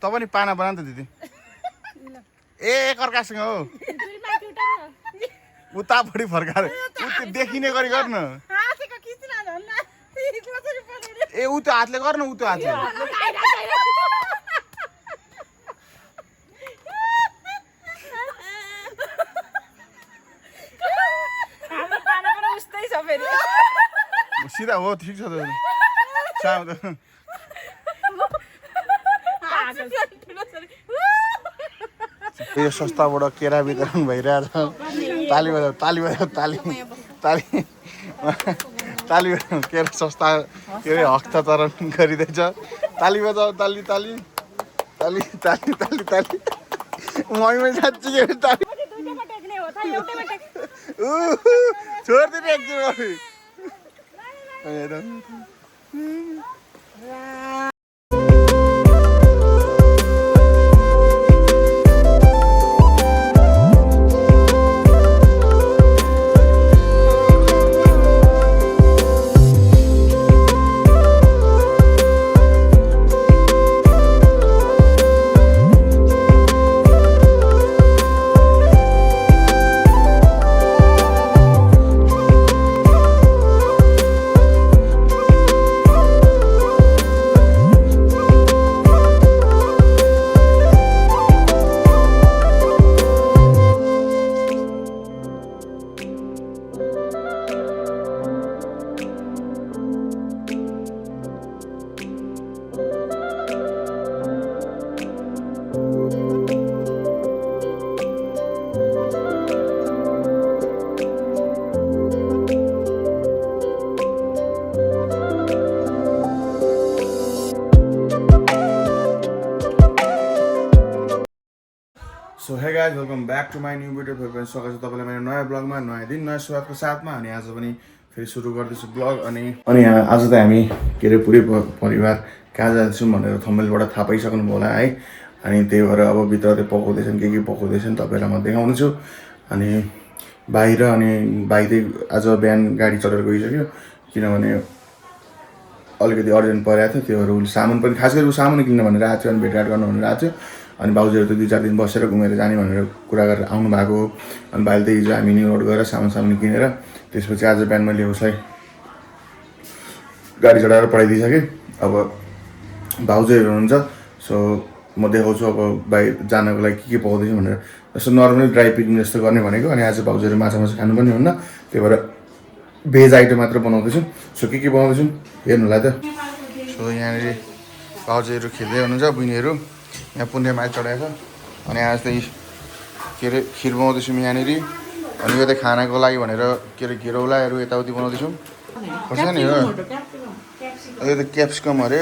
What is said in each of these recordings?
त पनि पाना बना त दिदी ए एकअर्कासँग हो उतापट्टि फर्काएर देखिने गरी गर्नु ए उ त्यो हातले गर्नु उ त्यो हातले सिधा हो ठिक छ त यो संस्थाबाट केरा वितरण भइरहेछ ताली बजाऊ ताली बजाऊ ताली ताली ताली बजाऊ केरा संस्था के अरे हस्तान्तरण गरिँदैछ ताली बजाऊ ताली ताली ताली ताली ताली ताली मम्मी साँच्ची के ताली छोडिदिनु एकचोटि so hey guys welcome back to my new video फेरि पनि स्वागत छ तपाईँलाई मेरो नयाँ ब्लगमा नयाँ दिन नयाँ सुरुवातको साथमा अनि आज पनि फेरि सुरु गर्दैछु ब्लग अनि आज त हामी के अरे पुरै परिवार कहाँ जान्छौँ भनेर थम्बनेलबाट थाहा पाइसक्नु होला है अनि त्यही भएर अब भित्र चाहिँ पकाउँदैछन् के पकाउँदैछन् तपाईँहरूलाई म देखाउँछु अनि बाहिर अनि भाइ चाहिँ आज बिहान गाडी चढेर गइसक्यो किनभने अलिकति अर्जेन्ट परेको थियो त्यही भएर उसले सामान पनि खास गरी ऊ सामान किन्न भनेर आएको थियो अनि भेटघाट गर्नु भनेर आएको थियो अनि बाउजीहरू त 2-4 दिन बसेर घुमेर जाने भनेर कुरा गरेर आउनु भएको हो अनि भाइले त हिजो हामी न्यु रोड गएर सामान किनेर त्यसपछि आज बिहान मैले उसलाई गाडी चढाएर पठाइदिइसकेँ अब भाउजूहरू हुनुहुन्छ सो म देखाउँछु अब भाइ जानको लागि के पाउँदैछु भनेर जस्तो नर्मली ड्राई पिकनिक जस्तो गर्ने भनेको अनि आज भाउजूहरू माछा खानु पनि हुन्न त्यही भएर भेज आइटम मात्र बनाउँदैछु सो के बनाउँदैछु हेर्नुलाई त सो यहाँनिर भाउजूहरू खेल्दै हुनुहुन्छ बहिनीहरू यहाँ पुण्य माइक चढाएको छ अनि आज चाहिँ के अरे खिर बनाउँदैछौँ यहाँनिर अनि यो त खानाको लागि भनेर के अरे घिरौलाहरू यताउति बनाउँदैछौँ खोर्सानी हो यो त क्याप्सिकम अरे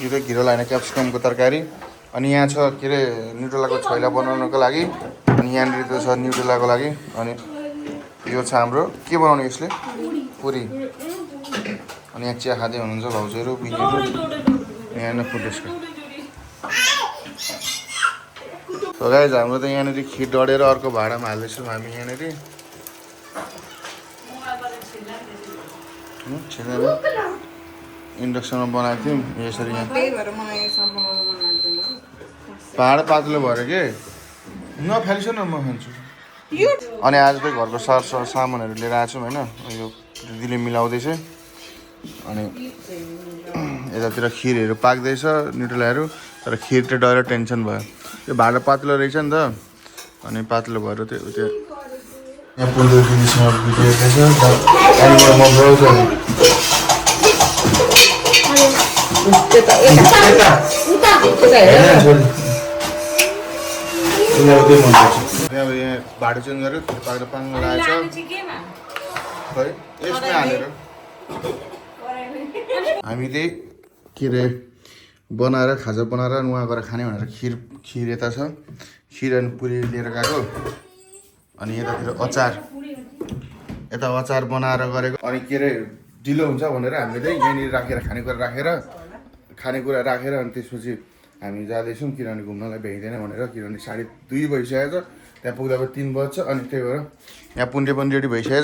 यो त घिरौला होइन क्याप्सिकमको तरकारी अनि यहाँ छ के अरे न्युट्रेलाको छोइला बनाउनको लागि अनि यहाँनिर त छ न्युट्रेलाको लागि अनि यो छ हाम्रो के बनाउने यसले पुरी अनि यहाँ चिया खाँदै हुनुहुन्छ भाउजूहरू बहिनीहरू यहाँ फुटेसको हो गाइज हाम्रो त यहाँनिर खिर डढेर अर्को भाँडामा हाल्दैछौँ हामी यहाँनिर इन्डक्सनमा बनाएको थियौँ यसरी यहाँ भाँडा पातलो भएर के नफालिस न म खान्छु अनि आज चाहिँ घरको सामानहरू लिएर आएको छौँ होइन यो दिदीले मिलाउँदैछ अनि यतातिर खिरहरू पाक्दैछ न्युट्रेलाहरू तर खिर चाहिँ डर टेन्सन भयो यो भाँडा पातलो रहेछ नि त अनि पातलो भएर त्यो यहाँ पुण्य दिदीसँग भिडियो हेर्दैछ अब यहाँ भाँडा चेन्ज गरेर खिर पाकेर पाङ्ग लगाएको छ खै यसमै हालेर हामी चाहिँ के अरे बनाएर खाजा बनाएर नुहा गरेर खाने भनेर खिर यता छ खिर अनि पुरी लिएर गएको अनि यतातिर अचार बनाएर गरेको अनि के अरे ढिलो हुन्छ भनेर हामीले चाहिँ यहाँनिर राखेर खानेकुरा राखेर अनि त्यसपछि हामी जाँदैछौँ किनभने घुम्नलाई भ्याइँदैन भनेर किनभने 2:30 भइसकेको छ त्यहाँ पुग्दा 3 बज्छ अनि त्यही भएर यहाँ पुण्य पनि रेडी भइसकेको छ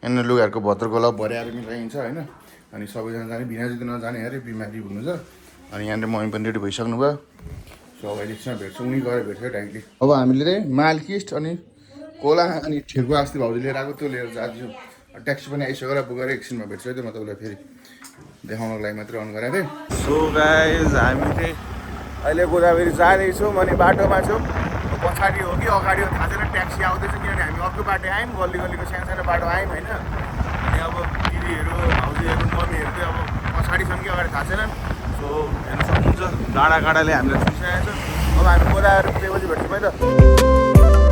यहाँनिर लुगाहरूको भत्रको भर्याएर मिलाइन्छ होइन अनि सबैजना जाने बिना जति नजाने अरे बिमारी हुनु छ अनि यहाँनिर मम्मी पनि रेडी भइसक्नु भयो सो अब एकछिनमा भेट्छौँ नि गएर भेट्छ डाइरेक्टली अब हामीले चाहिँ मालकिस्ट अनि कोला अनि ठेकुवा अस्ति भाउजू लिएर आएको त्यो लिएर जान्छु ट्याक्सी पनि आइसकेर बुझेर एकछिनमा भेट्छु है त म तपाईँलाई फेरि देखाउनको लागि मात्रै अन गराएको थिएँ सो गाइज हामी चाहिँ अहिले गोदावरी जाँदैछौँ अनि बाटोमा छौँ पछाडि हो कि अगाडि हो थाहा छैन ट्याक्सी आउँदैछ किनभने हामी अर्को बाटो आयौँ गल्ली गल्लीको सानो सानो बाटो आयौँ होइन अनि अब दिदीहरू भाउजूहरू मम्मीहरू चाहिँ अब पछाडि छन् कि अगाडि थाहा छैन सो हेर्नु सक्नुहुन्छ गाडा गाडाले हामीलाई छुइसकेको छ अब हामी गोदावरी पुगेपछि भेट्छौँ है त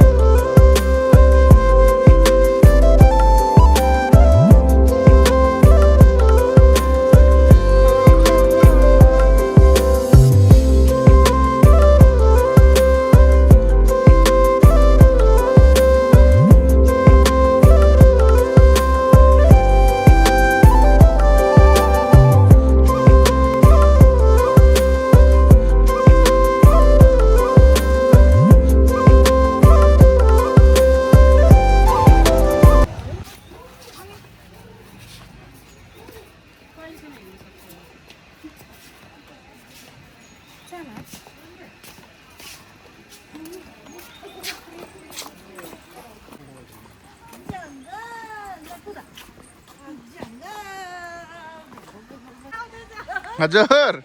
हजुर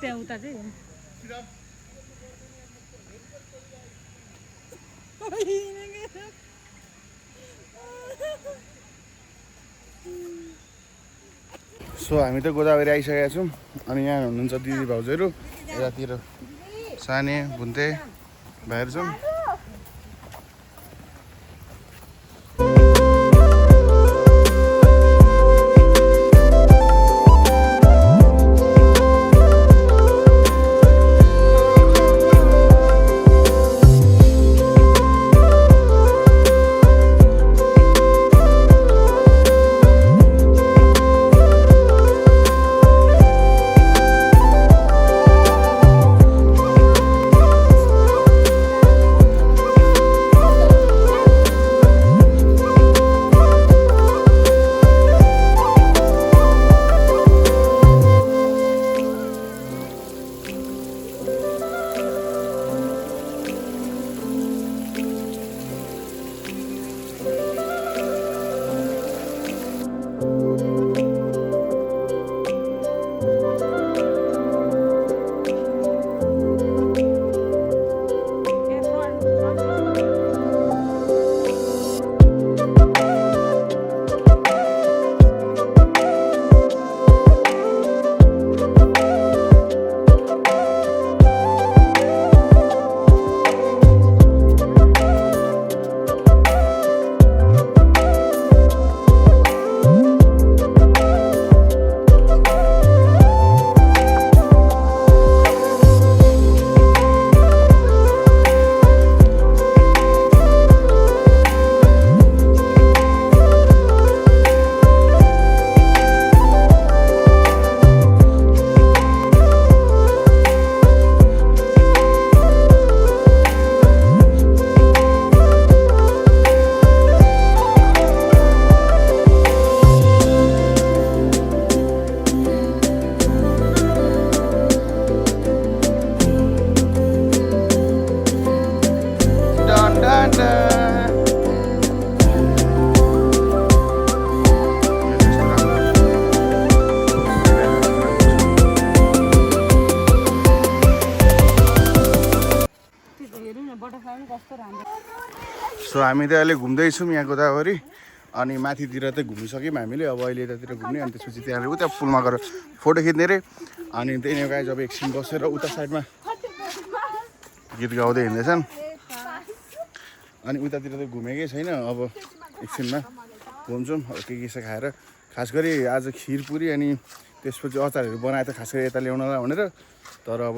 त्यहाँ उता चाहिँ सो हामी त गोदावरी आइसकेका छौँ अनि यहाँ हुनुहुन्छ दिदी भाउजूहरू यतातिर साने भुन्ते भाइहरू छौँ सो हामी त अहिले घुम्दैछौँ यहाँ गोदावरी अनि माथितिर चाहिँ घुमिसक्यौँ हामीले अब अहिले यतातिर घुम्ने अनि त्यसपछि त्यहाँ उता पुलमा गएर फोटो खिच्ने रे अनि त्यही नै गाइज अब एकछिन बसेर उता साइडमा गीत गाउँदै हिँड्दैछन् अनि उतातिर त घुमेकै छैन अब एकछिनमा घुम्छौँ अब के छ खाएर खास गरी आज खिर पुरी अनि त्यसपछि अचारहरू बनाए त खास गरी यता ल्याउनलाई भनेर तर अब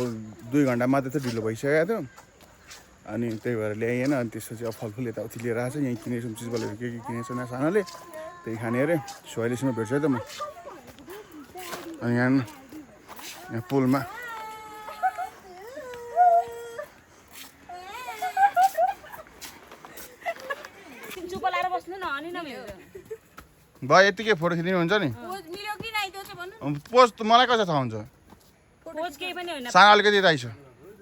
2 घन्टा मात्रै त ढिलो भइसकेको थियो अनि त्यही भएर ल्याइएन अनि त्यसपछि अब फलफुल यताउति लिएर आएको छ यहीँ किनेछौँ चिजबलहरू के किनेछौँ यहाँ सानाले त्यही खाने अरे 46 भेट्छ है त म अनि यहाँ पुलमा चुप लाएर बस्नु न अनि नमिल्छ भयो यतिकै फोटो खिच्नु हुन्छ नि मिल्यो कि नाइ त्यो चाहिँ भन्नु पोस्ट मलाई कसरी थाहा हुन्छ पोज केही पनि होइन सँग अलिकति राइछ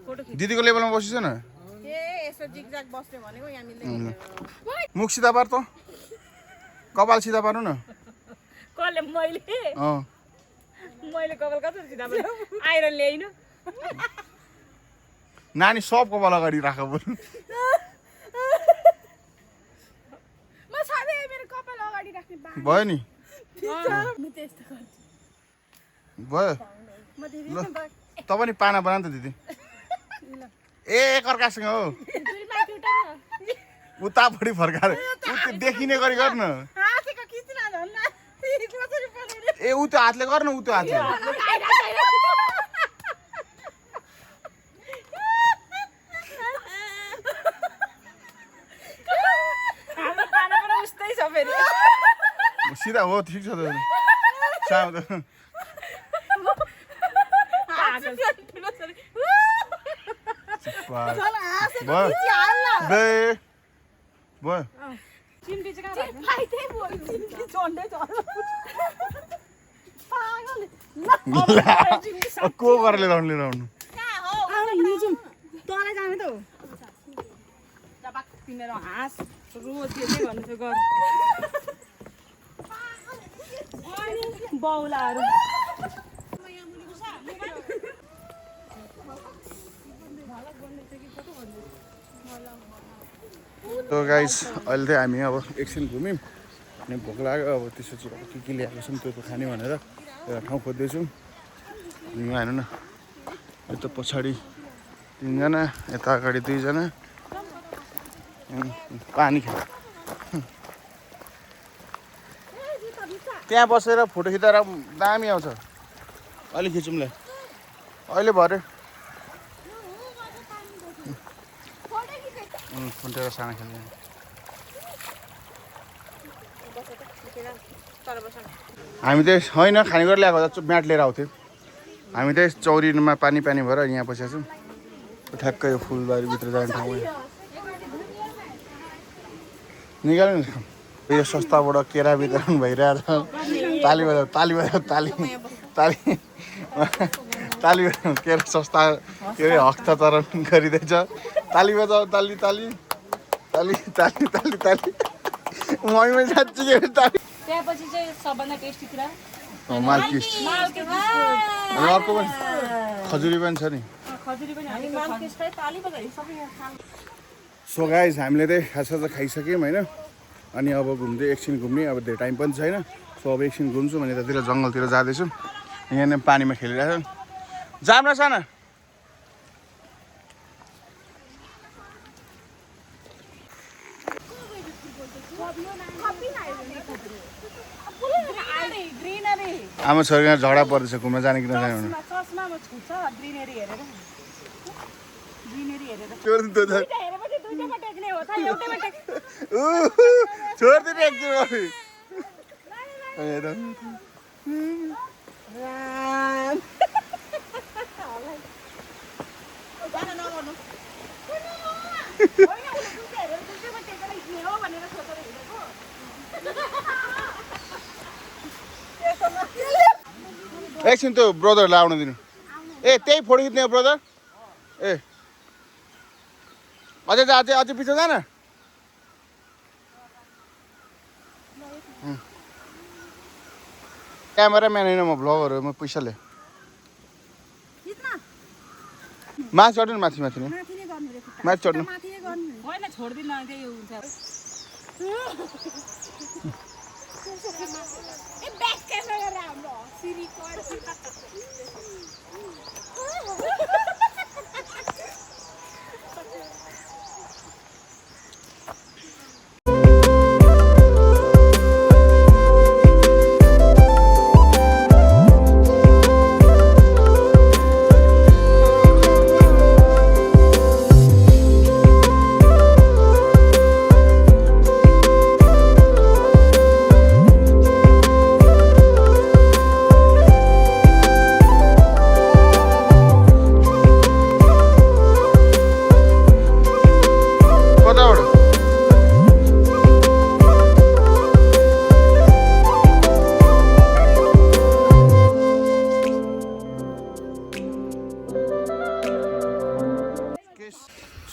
फोटो खिच दिदीको लेभलमा बसिस न यसो जिगजाग बस्ने भनेको यहाँ मिल्दैन मुख सिधा पार त कपाल सिधा पार्नु न कसले मैले कपाल कसरी सिधा पार्नु आइरन ल्याइनु नानी सब कपाल अगाडि राख बरु म सधैँ मेरो कपाल अगाडि राख्ने भयो नि म त्यस्तो गर्छु भयो म दिदी ल तपाईँ नि पाना बना नि त दिदी ए एकअर्कासँग हो दुई माथि उठाउ न उतापट्टि फर्काएर देखिने गरी गर्नु हाँसेको खिच्न झन् कसरी बनाउने ए उ त्यो हातले गर्नु उ त्यो हातले हाम्रो पाना पनि उस्तै छ फेरि सिधा हो ठिक छ त सानो त ठुलो छोरी भयो बे भयो चिम्टी चाहिँ कहाँ फाइदै भयो चिम्टी झन्डै को गरेर लिएर आउनु तँलाई जाने त हो तिमीहरू हाँस रोज के भन्नु थियो गर बाउलाहरू तो गाइस अहिले चाहिँ हामी अब एकछिन घुम्यौँ अनि भोक लाग्यो अब त्यसपछि अब के ल्याएको छौँ त्यो खाने भनेर एउटा ठाउँ खोज्दैछौँ यहाँ हेर्नु न यता पछाडि 3 जना यता अगाडि 2 जना पानी खेल त्यहाँ बसेर फोटो खिच्दा दामी आउँछ अलि खिचौँला अहिले भरे फुन्टेर साना खेल्ने हामी चाहिँ होइन खानेकुरा ल्याएको म्याट लिएर आउँथ्यौँ हामी चाहिँ चौरीमा पानी भएर यहाँ बसेको छौँ ठ्याक्कै यो फुलबारीभित्र जाने ठाउँ निकाल्नु न यो संस्थाबाट केरा वितरण भइरहेछ ताली बजाऊ ताली बजाऊ ताली ताली ताली बजाऊ केरा संस्था के अरे हस्तान्तरण गरिँदैछ ताली बजाऊ ताली ताली ताली ताली ताली ताली मम्मी साँच्ची के ताली त्यसपछि चाहिँ सबभन्दा टेस्टी कुरा मालकिस अनि अर्को पनि खजुरी पनि छ नि खजुरी पनि हामी मालकिसलाई ताली बजाइ सबै सो गाइज हामीले चाहिँ खाजा खाइसक्यौँ होइन अनि अब घुम्दै एकछिन घुम्ने अब धेरै टाइम पनि छैन सो अब एकछिन घुम्छौँ भने यतातिर जङ्गलतिर जाँदैछौँ यहाँ पानीमा खेलिरहेछौँ जाम न साना आमा छोरी यहाँ झगडा पर्दैछ घुम्न जाने कि नजाने भनेर चस्मामा छुट्छ ग्रिनेरी हेरेर ग्रिनेरी हेरेर हेरेपछि दुईटामा टेक्ने हो त एउटैमा टेक छोडिदिनु एकछिन एकछिन त्यो ब्रदरलाई आउन दिनु ए त्यही फोटो खिच्ने हो ब्रदर ए अझै अझै अझै पछि जान क्यामेराम्यान होइन म भ्लगर हो म पैसा ले माथि चढ्नु माथि माथि नै माथि चढ्नु होइन छोड्दिन त्यही हुन्छ ए ब्याक क्यामेरा राम्रो सिरी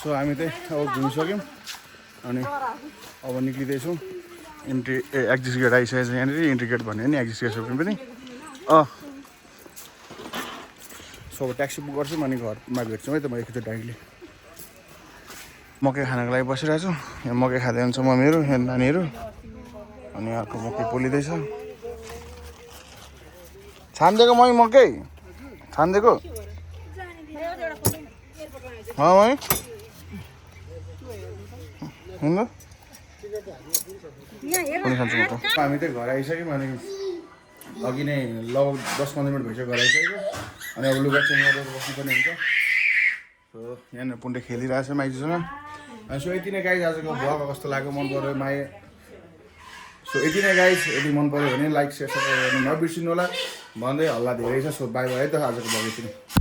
सो हामी चाहिँ अब घुमिसक्यौँ अनि अब निक्लिँदैछौँ एक्जिट गेट आइसकेको छ यहाँनिर इन्ट्री गेट भन्यो नि एक्जिट गेट सबै पनि सो अब ट्याक्सी बुक गर्छौँ अनि घरमा भेट्छौँ है त म एकचोटि डाइरेक्टली मकै खानको लागि बसिरहेको छु यहाँ मकै खाँदै हुन्छ मम्मीहरू यहाँ नानीहरू अनि अर्को मकै पोलिँदैछ छानिदिएको मम्मी मकै छानिदिएको मम्मी हुनु हामी चाहिँ घर आइसक्यौँ अनि अघि नै लगभग 10-15 मिनट भइसक्यो घर आइसक्यो अनि अब लुगा चेन्ज गरेर बस्नुपर्ने हुन्छ सो यहाँनिर पुण्डे खेलिरहेको छ माइजूसँग अनि सो यति नै गाइज आजको भ्लग कस्तो लाग्यो मन पऱ्यो सो यति नै गाइज यदि मन पऱ्यो भने लाइक सेयर सब्सक्राइब गर्नु नबिर्सिनु होला भन्दै हल्ला धेरै छ सो बाई बाई है त आजको भ्लग यति नै